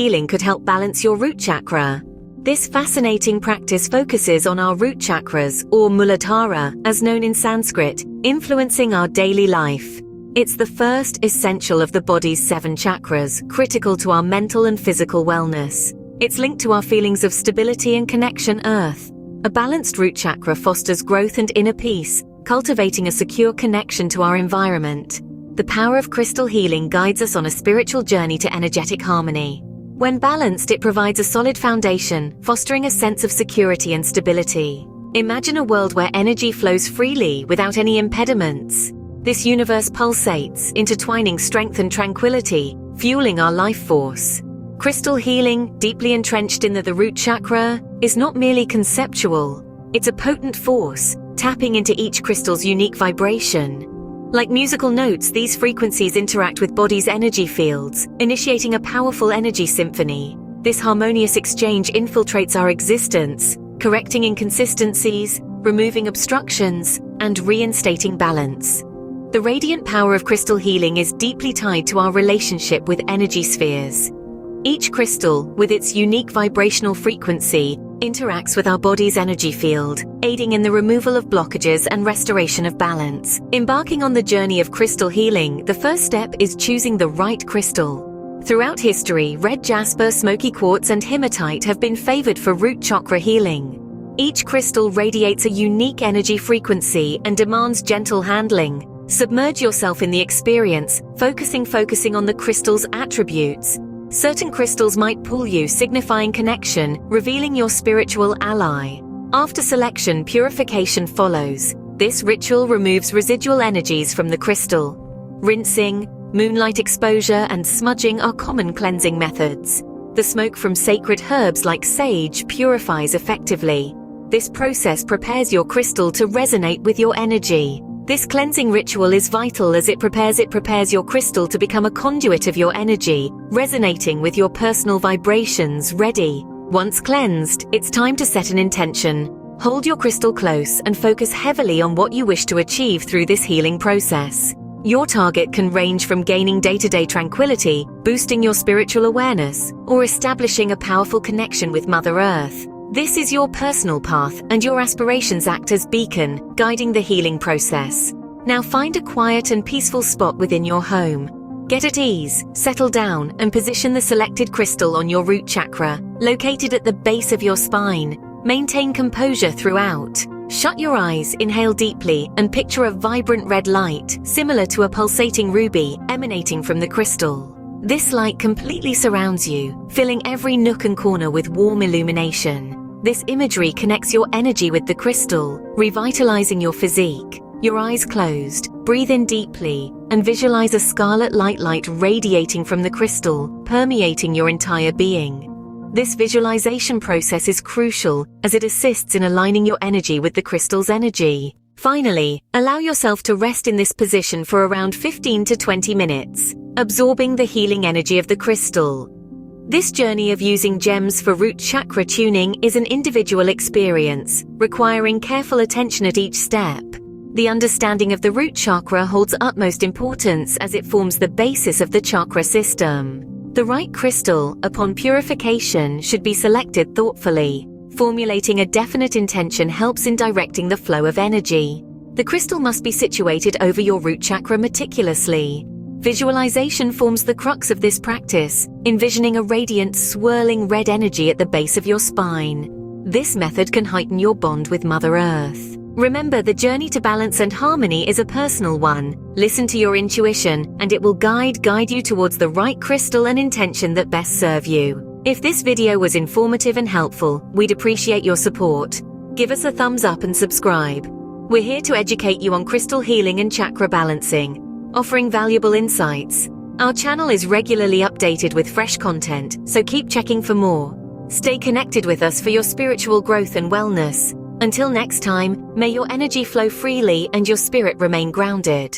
healing could help balance your root chakra. This fascinating practice focuses on our root chakras, or Muladhara, as known in Sanskrit, influencing our daily life. It's the first essential of the body's 7 chakras, critical to our mental and physical wellness. It's linked to our feelings of stability and connection earth. A balanced root chakra fosters growth and inner peace, cultivating a secure connection to our environment. The power of crystal healing guides us on a spiritual journey to energetic harmony. When balanced, it provides a solid foundation, fostering a sense of security and stability. Imagine a world where energy flows freely without any impediments. This universe pulsates, intertwining strength and tranquility, fueling our life force. Crystal healing, deeply entrenched in the root chakra, is not merely conceptual. It's a potent force, tapping into each crystal's unique vibration. Like musical notes, these frequencies interact with body's energy fields, initiating a powerful energy symphony. This harmonious exchange infiltrates our existence, correcting inconsistencies, removing obstructions, and reinstating balance. The radiant power of crystal healing is deeply tied to our relationship with energy spheres. Each crystal, with its unique vibrational frequency, interacts with our body's energy field, aiding in the removal of blockages and restoration of balance. Embarking on the journey of crystal healing, the first step is choosing the right crystal. Throughout history, red jasper, smoky quartz, and hematite have been favored for root chakra healing. Each crystal radiates a unique energy frequency and demands gentle handling. Submerge yourself in the experience, focusing on the crystal's attributes. Certain crystals might pull you, signifying connection, revealing your spiritual ally. After selection, purification follows. This ritual removes residual energies from the crystal. Rinsing, moonlight exposure, and smudging are common cleansing methods. The smoke from sacred herbs like sage purifies effectively. This process prepares your crystal to resonate with your energy. This cleansing ritual is vital as it prepares your crystal to become a conduit of your energy, resonating with your personal vibrations. Ready. Once cleansed, it's time to set an intention. Hold your crystal close and focus heavily on what you wish to achieve through this healing process. Your target can range from gaining day-to-day tranquility, boosting your spiritual awareness, or establishing a powerful connection with Mother Earth. This is your personal path, and your aspirations act as beacon, guiding the healing process. Now find a quiet and peaceful spot within your home. Get at ease, settle down, and position the selected crystal on your root chakra, located at the base of your spine. Maintain composure throughout. Shut your eyes, inhale deeply, and picture a vibrant red light, similar to a pulsating ruby, emanating from the crystal. This light completely surrounds you, filling every nook and corner with warm illumination. This imagery connects your energy with the crystal, revitalizing your physique. Your eyes closed, breathe in deeply, and visualize a scarlet light radiating from the crystal, permeating your entire being. This visualization process is crucial as it assists in aligning your energy with the crystal's energy. Finally, allow yourself to rest in this position for around 15 to 20 minutes, absorbing the healing energy of the crystal. This journey of using gems for root chakra tuning is an individual experience, requiring careful attention at each step. The understanding of the root chakra holds utmost importance as it forms the basis of the chakra system. The right crystal, upon purification, should be selected thoughtfully. Formulating a definite intention helps in directing the flow of energy. The crystal must be situated over your root chakra meticulously. Visualization forms the crux of this practice, envisioning a radiant, swirling red energy at the base of your spine. This method can heighten your bond with Mother Earth. Remember, the journey to balance and harmony is a personal one. Listen to your intuition, and it will guide you towards the right crystal and intention that best serve you. If this video was informative and helpful, we'd appreciate your support. Give us a thumbs up and subscribe. We're here to educate you on crystal healing and chakra balancing, offering valuable insights. Our channel is regularly updated with fresh content, so keep checking for more. Stay connected with us for your spiritual growth and wellness. Until next time, may your energy flow freely and your spirit remain grounded.